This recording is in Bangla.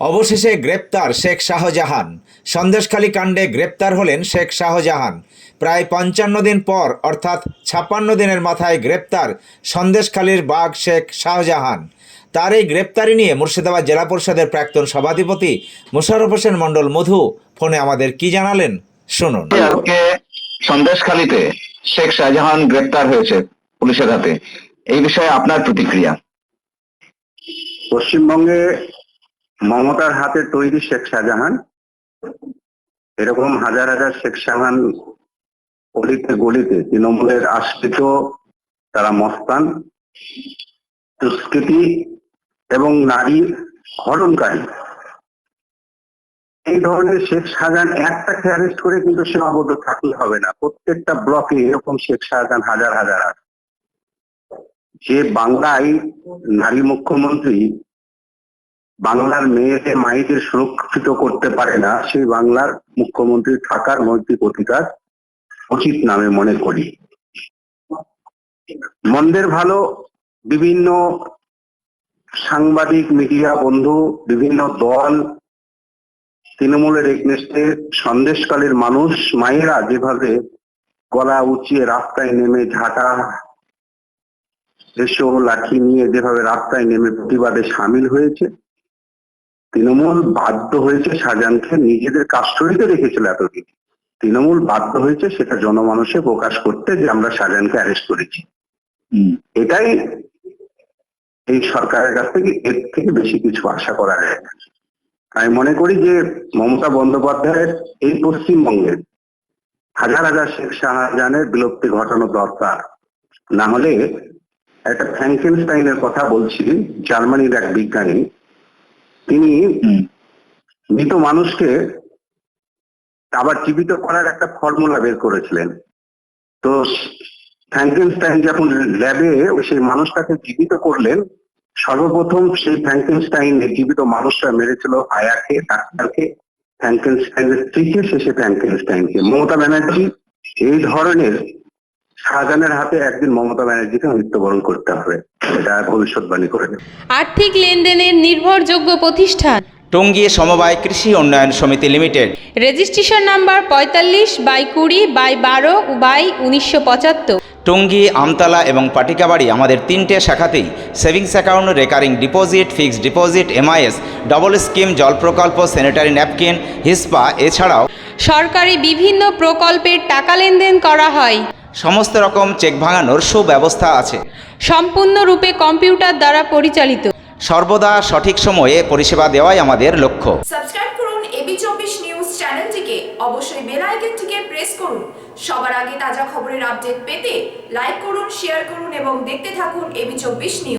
অবশেষে গ্রেপ্তার শেখ শাহজাহান। সন্দেশখালী কাণ্ডে গ্রেপ্তার হলেন শেখ শাহজাহান। প্রায় ৫৫ দিন পর অর্থাৎ ৫৬ দিনের মাথায় গ্রেপ্তার সন্দেশখালীর বাঘ শেখ শাহজাহান। তার এই গ্রেপ্তারি নিয়ে মুর্শিদাবাদ জেলা পরিষদের প্রাক্তন সভাধিপতি মোশাররফ হোসেন মণ্ডল মধু ফোনে আমাদের কি জানালেন শুনুন। আজকে সন্দেশখালীতে শেখ শাহজাহান গ্রেপ্তার হয়েছে পুলিশের হাতে, এই বিষয়ে আপনার প্রতিক্রিয়া? পশ্চিমবঙ্গে মমতার হাতে তৈরি শেখ শাহজাহান, এরকম হাজার হাজার শেখ শাহজাহান অলিতে গলিতে তৃণমূলের আশ্রিত, তারা মস্তান, দুষ্কৃতী এবং নারী হরণকারী। এই ধরনের শেখ শাহজাহান একটাকে অ্যারেস্ট করে কিন্তু সীমাবদ্ধ থাকলে হবে না, প্রত্যেকটা ব্লকে এরকম শেখ শাহজাহান হাজার হাজার আছে। যে বাংলায় নারী মুখ্যমন্ত্রী বাংলার মেয়েকে মাইকে সুরক্ষিত করতে পারে না, সেই বাংলার মুখ্যমন্ত্রী থাকার নৈতিক অধিকার উচিত নামে মনে করি। মন্দের ভালো বিভিন্ন সাংবাদিক, মিডিয়া বন্ধু, বিভিন্ন দল তৃণমূলের এগনেস্টে সন্দেশকালীর মানুষ মায়েরা যেভাবে গলা উঁচিয়ে রাস্তায় নেমে ঝাঁটা এসো লাঠি নিয়ে যেভাবে রাস্তায় নেমে প্রতিবাদে সামিল হয়েছে, তৃণমূল বাধ্য হয়েছে শাহজাহানকে নিজেদের কাস্টডিতে রেখেছিল এতদিন। তৃণমূল বাধ্য হয়েছে সেটা জনমানুষে প্রকাশ করতে যে আমরা শাহজাহানকে অ্যারেস্ট করেছি। এটাই এই সরকারের কাছ থেকে, এর থেকে বেশি কিছু আশা করা যায় না। আমি মনে করি যে মমতা বন্দ্যোপাধ্যায়ের এই পশ্চিমবঙ্গের হাজার হাজার শেখ শাহজাহানের বিলুপ্তি ঘটানো দরকার। না হলে একটা ফ্র্যাঙ্কেনস্টাইনের কথা বলছি, জার্মানির এক বিজ্ঞানী, তিনি মৃত মানুষকে আবার জীবিত করার একটা ফর্মুলা বের করেছিলেন। তো ফ্র্যাঙ্কেনস্টাইন যখন ল্যাবে সেই মানুষটাকে জীবিত করলেন, সর্বপ্রথম সেই ফ্র্যাঙ্কেনস্টাইন জীবিত মানুষটা মেরেছিল আয়াকে, ডাক্তারকে, ফ্র্যাঙ্কেনস্টাইনের স্ত্রীকে, শেষে ফ্র্যাঙ্কেনস্টাইনকে। মমতা ব্যানার্জি এই ধরনের শাহজাহানের হাতে একদিন মমতা ব্যানার্জিকে মৃত্যুবরণ করতে হবে, এটা ভবিষ্যৎবাণী করে দেবে। আর্থিক লেনদেনের নির্ভরযোগ্য প্রতিষ্ঠান টঙ্গী সমবায় কৃষি উন্নয়ন সমিতি limited. Registration number 45/20/12/1975। Tongi, Amtala এবং পাটিকাবাড়ি আমাদের 3টে শাখাতেই savings account, recurring deposit, fixed deposit, MIS, double scheme, জল প্রকল্প, স্যানিটারি ন্যাপকিন, হিসপা, এছাড়াও সরকারি বিভিন্ন প্রকল্পের টাকা লেনদেন করা হয়। সমস্ত রকম চেক ভাঙানোর সুব্যবস্থা আছে। সম্পূর্ণরূপে কম্পিউটার দ্বারা পরিচালিত। সর্বদা সঠিক সময়ে পরিষেবা দেওয়াই আমাদের লক্ষ্য। সাবস্ক্রাইব করুন এবি24 নিউজ চ্যানেলটিকে, অবশ্যই বেল আইকনটিকে প্রেস করুন। সবার আগে তাজা খবরের আপডেট পেতে লাইক করুন, শেয়ার করুন এবং দেখতে থাকুন এবি24 নিউজ।